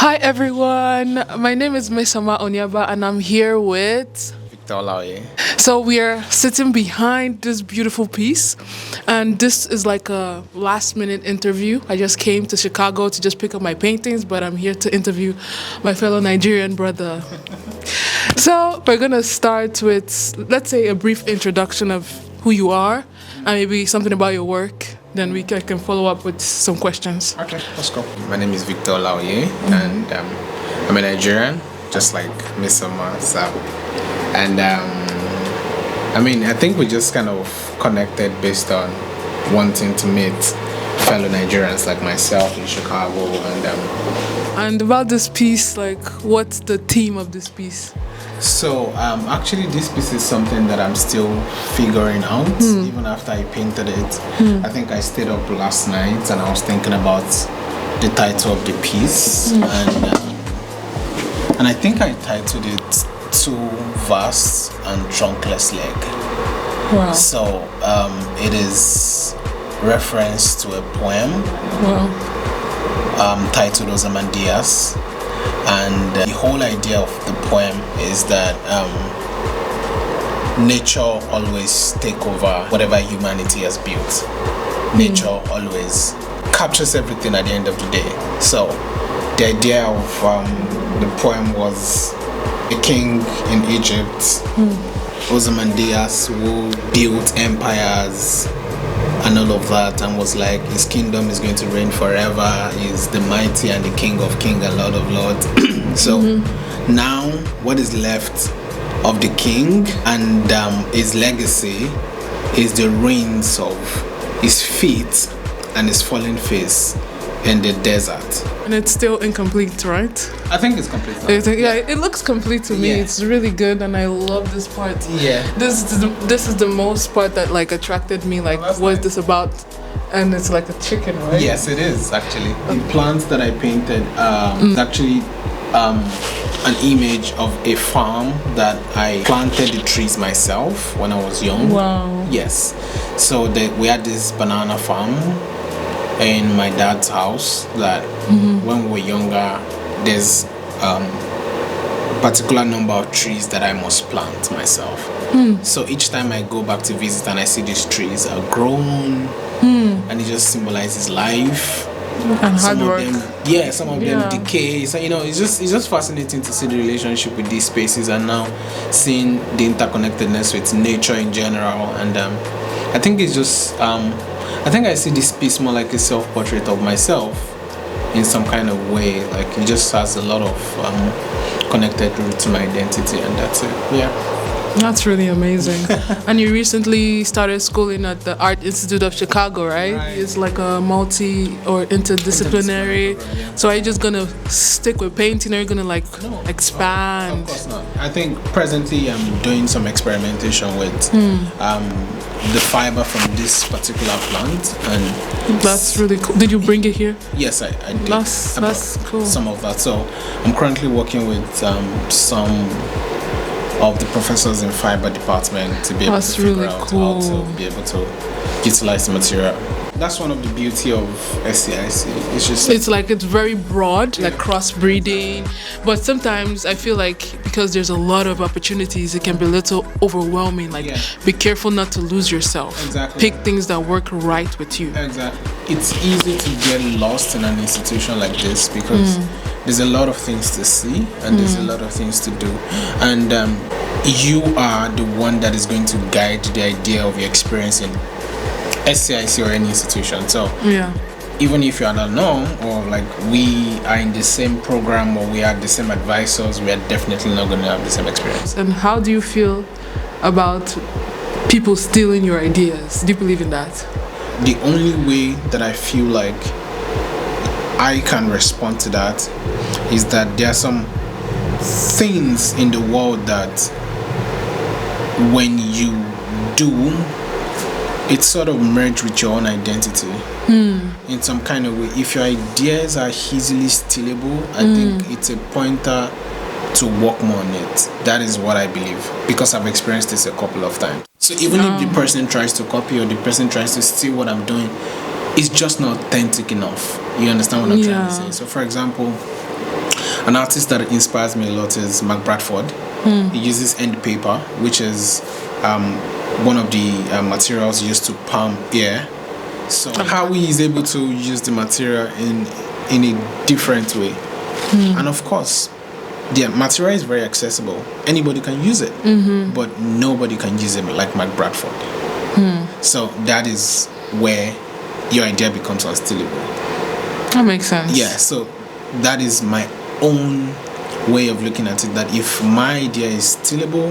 Hi everyone, my name is Mesama Onyaba and I'm here with. Olaoye. So we are sitting behind this beautiful piece, and this is like a last minute interview. I just came to Chicago to just pick up my paintings, but I'm here to interview my fellow Nigerian brother. So we're gonna start with, let's say, a brief introduction of who you are and maybe something about your work. Then I can follow up with some questions. Okay, let's go. My name is Victor Olaoye, and I'm a Nigerian, just like Miss Sama. And I think we just kind of connected based on wanting to meet fellow Nigerians like myself in Chicago. And about this piece, like, what's the theme of this piece? So actually this piece is something that I'm still figuring out even after I painted it. I think I stayed up last night and I was thinking about the title of the piece, and I think I titled it Two Vast and Trunkless Leg. Wow. So it is reference to a poem titled Ozymandiaz. And the whole idea of the poem is that nature always take over whatever humanity has built. Nature always captures everything at the end of the day. So the idea of the poem was a king in Egypt, Ozymandiaz, who built empires and all of that, and was like, his kingdom is going to reign forever. He's the mighty and the king of kings and lord of lords. So now what is left of the king and his legacy is the ruins of his feet and his fallen face in the desert. And it's still incomplete, right? I think it's complete. Yeah, it looks complete to me. Yeah. It's really good, and I love this part. Yeah. This is the most part that like attracted me. Like, that's what is nice. this about? And it's like a chicken, right? Yes, it is actually. The plants that I painted is actually an image of a farm that I planted the trees myself when I was young. Wow. Yes. So we had this banana farm in my dad's house that when we were younger, there's particular number of trees that I must plant myself. So each time I go back to visit and I see these trees are grown, and it just symbolizes life And hard work. Some of them decay. So it's just fascinating to see the relationship with these spaces, and now seeing the interconnectedness with nature in general. And I think it's just I think I see this piece more like a self-portrait of myself in some kind of way. Like, it just has a lot of connected root to my identity, and that's it. Yeah. That's really amazing. And you recently started schooling at the Art Institute of Chicago, right? It's like a or interdisciplinary. Program, yeah. So are you just gonna stick with painting, or are you gonna expand? Of course not. I think presently I'm doing some experimentation with the fiber from this particular plant, and That's really cool. Did you bring it here? yes, I did. That's cool. Some of that. So I'm currently working with some of the professors in fiber department to be able That's to figure really out cool. how to be able to utilize the material. That's one of the beauty of SCIC. It's very broad, like crossbreeding, but sometimes I feel like because there's a lot of opportunities, it can be a little overwhelming. Be careful not to lose yourself. Exactly. Pick things that work right with you. Exactly. It's easy to get lost in an institution like this because there's a lot of things to see and there's a lot of things to do. And you are the one that is going to guide the idea of your experience in SCIC or any institution. So even if you are not known, or like we are in the same program, or we are the same advisors, we are definitely not going to have the same experience. And how do you feel about people stealing your ideas? Do you believe in that? The only way that I feel like I can respond to that is that there are some things in the world that when you do, it's sort of merged with your own identity in some kind of way. If your ideas are easily stealable, I think it's a pointer to work more on it. That is what I believe, because I've experienced this a couple of times. So even if the person tries to copy or the person tries to steal what I'm doing, it's just not authentic enough. You understand what I'm trying to say? So for example, An artist that inspires me a lot is Mark Bradford. He uses end paper, which is one of the materials used to palm air. So how he is able to use the material in a different way. And of course, the material is very accessible. Anybody can use it, but nobody can use it like Mark Bradford. So that is where your idea becomes unstealable. That makes sense. Yeah, so that is my own way of looking at it, that if my idea is stealable,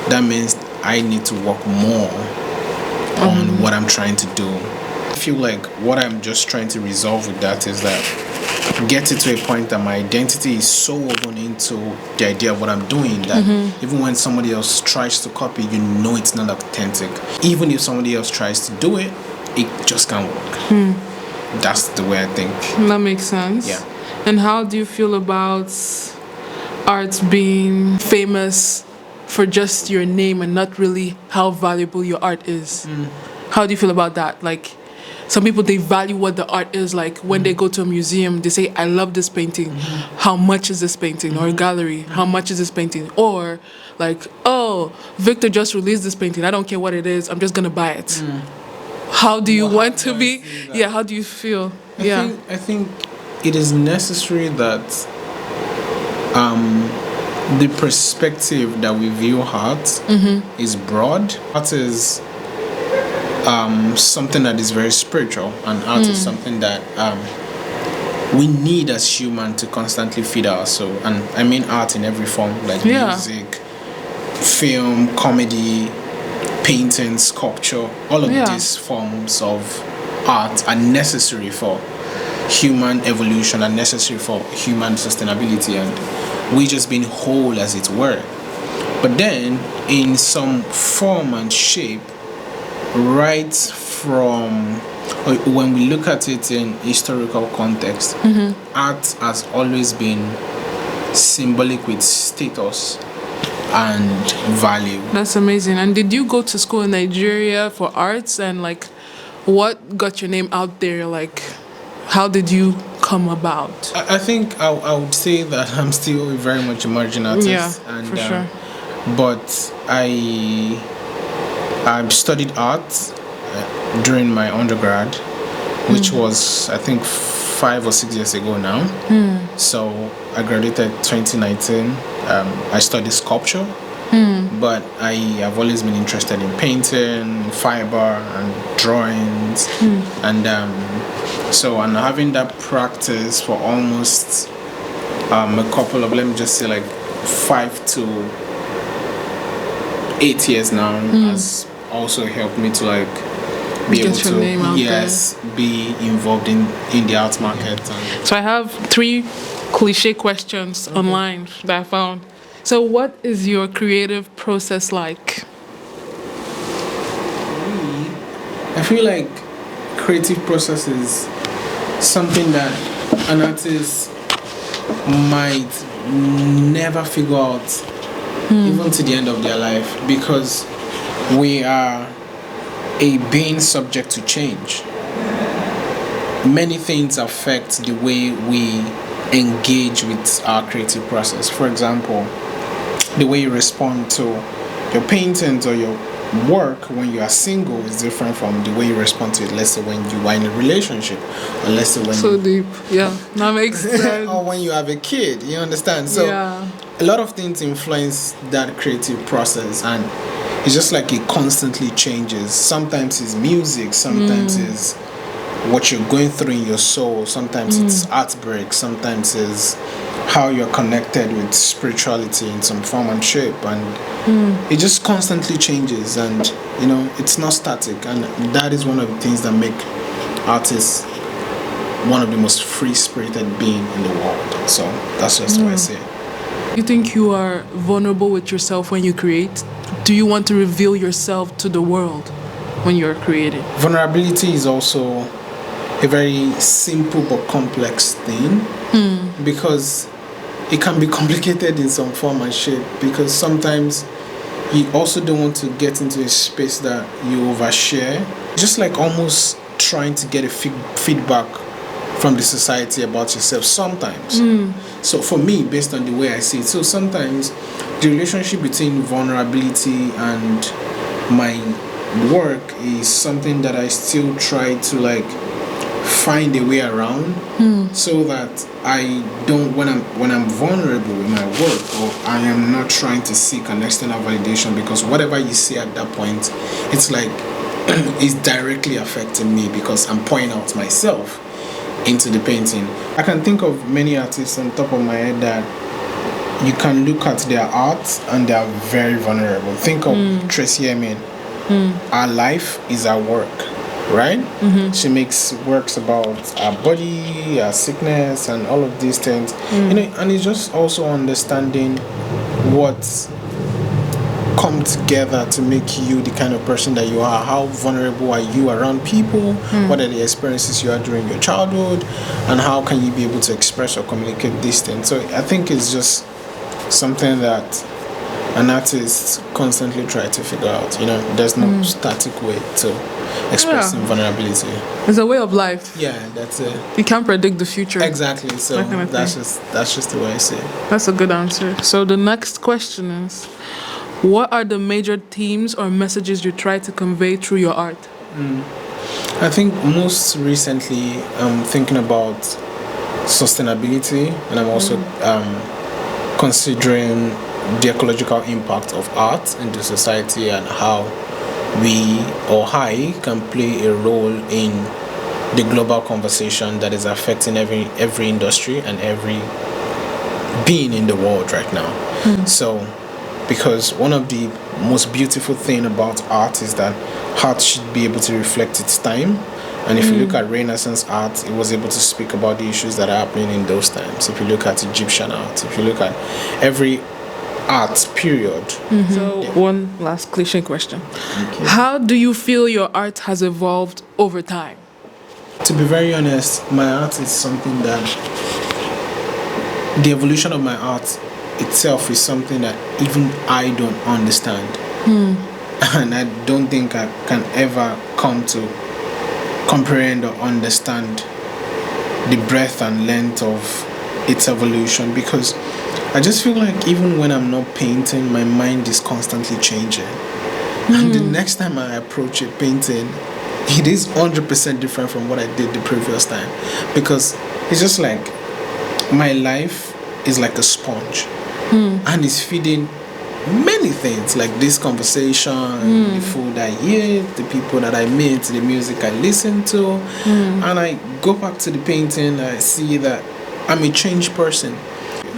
that means I need to work more on what I'm trying to do. I feel like what I'm just trying to resolve with that is that get it to a point that my identity is so woven into the idea of what I'm doing that even when somebody else tries to copy, you know it's not authentic. Even if somebody else tries to do it, it just can't work. That's the way I think. That makes sense. Yeah. And how do you feel about art being famous for just your name and not really how valuable your art is? How do you feel about that? Like, some people, they value what the art is. Like, when they go to a museum, they say, I love this painting. How much is this painting? Or a gallery, how much is this painting? Or like, oh, Victor just released this painting. I don't care what it is. I'm just going to buy it. How do you want to be? Yeah, how do you feel? I think it is necessary that the perspective that we view art is broad. Art is something that is very spiritual, and art is something that we need as humans to constantly feed our soul. And I mean art in every form, like music, film, comedy, painting, sculpture. All of these forms of art are necessary for human evolution and necessary for human sustainability, and we just being whole, as it were. But then in some form and shape, right from when we look at it in historical context, art has always been symbolic with status and value. That's amazing. And did you go to school in Nigeria for arts? And like, what got your name out there? Like, how did you come about? I think I would say that I'm still very much a margin artist. Yeah, and, for sure. But I studied art during my undergrad, which was, I think, 5 or 6 years ago now. So I graduated 2019. I studied sculpture, but I have always been interested in painting, fiber, and drawings. And and having that practice for almost a couple of, let me just say, like 5 to 8 years now has also helped me to like be able to be involved in the art market. So I have 3 cliche questions online that I found. So what is your creative process like? I feel like creative process is something that an artist might never figure out even to the end of their life, because we are a being subject to change. Many things affect the way we engage with our creative process. For example, the way you respond to your paintings or your work when you are single is different from the way you respond to it, let's say, when you are in a relationship, or let's say when deep. Yeah, that makes sense. or when you have a kid, you understand? So a lot of things influence that creative process, and it's just like it constantly changes. Sometimes it's music, sometimes it's what you're going through in your soul, sometimes it's heartbreak, sometimes it's how you're connected with spirituality in some form and shape, and it just constantly changes, and you know, it's not static. And that is one of the things that make artists one of the most free-spirited being in the world. So that's just what I say. You think you are vulnerable with yourself when you create? Do you want to reveal yourself to the world when you're creating? Vulnerability is also a very simple but complex thing, because it can be complicated in some form and shape, because sometimes you also don't want to get into a space that you overshare. Just like almost trying to get a feedback from the society about yourself sometimes. So for me, based on the way I see it, so sometimes the relationship between vulnerability and my work is something that I still try to like find a way around, so that I don't, when I'm vulnerable in my work, or I am not trying to seek an external validation, because whatever you say at that point, it's like it's directly affecting me because I'm pouring out myself into the painting. I can think of many artists on top of my head that you can look at their art and they are very vulnerable. Think of Tracy Emin. Her life is her work, right? She makes works about her body, her sickness, and all of these things. You know, and it's just also understanding what come together to make you the kind of person that you are. How vulnerable are you around people? What are the experiences you had during your childhood, and how can you be able to express or communicate these things? So I think it's just something that an artist constantly try to figure out. You know, there's no static way to expressing vulnerability. It's a way of life. Yeah, that's it. You can't predict the future. Exactly. So That kind of that's thing. just the way I see it. That's a good answer. So the next question is, what are the major themes or messages you try to convey through your art? I think most recently I'm thinking about sustainability, and I'm also considering the ecological impact of art in the society, and how we or I can play a role in the global conversation that is affecting every industry and every being in the world right now. So, because one of the most beautiful thing about art is that art should be able to reflect its time. And if you look at Renaissance art, it was able to speak about the issues that are happening in those times. If you look at Egyptian art, if you look at every art period. So one last cliche question. How do you feel your art has evolved over time? To be very honest, my art is something that the evolution of my art itself is something that even I don't understand. And I don't think I can ever come to comprehend or understand the breadth and length of its evolution, because I just feel like even when I'm not painting, my mind is constantly changing. And the next time I approach a painting, it is 100% different from what I did the previous time, because it's just like my life is like a sponge, and it's feeding many things, like this conversation, the food I eat, the people that I meet, the music I listen to, and I go back to the painting, I see that I'm a changed person.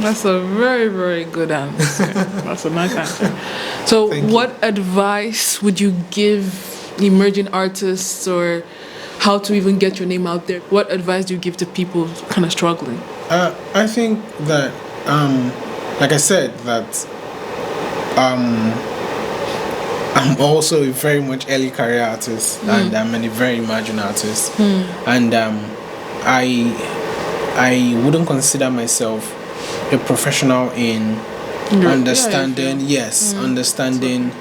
That's a very, very good answer. That's a nice answer. So what advice would you give emerging artists, or how to even get your name out there? What advice do you give to people kind of struggling? I think that, like I said, that I'm also a very much early career artist, and I'm a very emerging artist, and I wouldn't consider myself a professional in understanding, understanding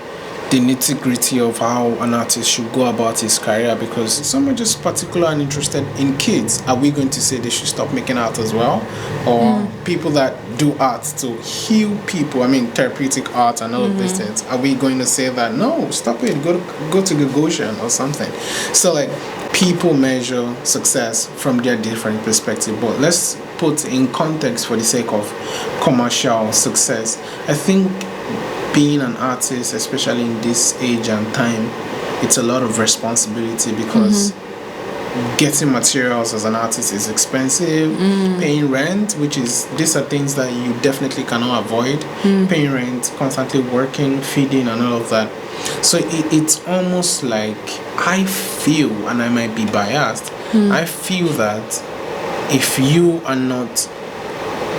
the nitty-gritty of how an artist should go about his career, because someone just particular and interested in kids, are we going to say they should stop making art as well? Or people that do art to heal people, I mean therapeutic art and all of these things, are we going to say that no, stop it, go to Gagosian or something? So like, people measure success from their different perspective, but let's put in context for the sake of commercial success. I think being an artist, especially in this age and time, it's a lot of responsibility, because getting materials as an artist is expensive. Paying rent, these are things that you definitely cannot avoid. Paying rent, constantly working, feeding, and all of that. So it's almost like, I feel, and I might be biased, I feel that if you are not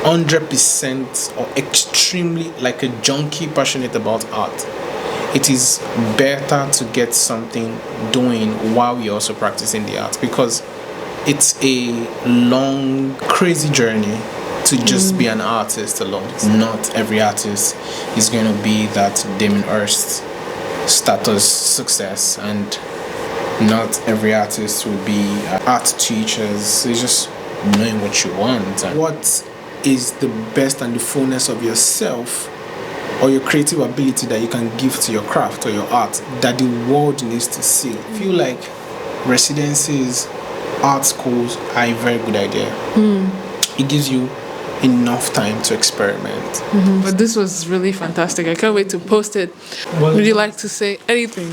100% or extremely like a junkie passionate about art, it is better to get something doing while you're also practicing the art, because it's a long, crazy journey to just be an artist alone. Not every artist is going to be that Damien Hirst status success, and not every artist will be art teachers. It's just knowing what you want and what is the best and the fullness of yourself or your creative ability that you can give to your craft or your art that the world needs to see. I feel like residencies, art schools are a very good idea. It gives you enough time to experiment. But this was really fantastic. I can't wait to post it. Would you like to say anything?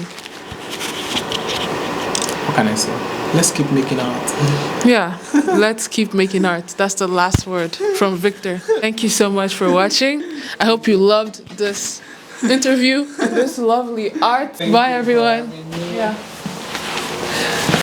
What can I say? Let's keep making art. Yeah, let's keep making art. That's the last word from Victor. Thank you so much for watching. I hope you loved this interview and this lovely art. Bye, everyone. Yeah.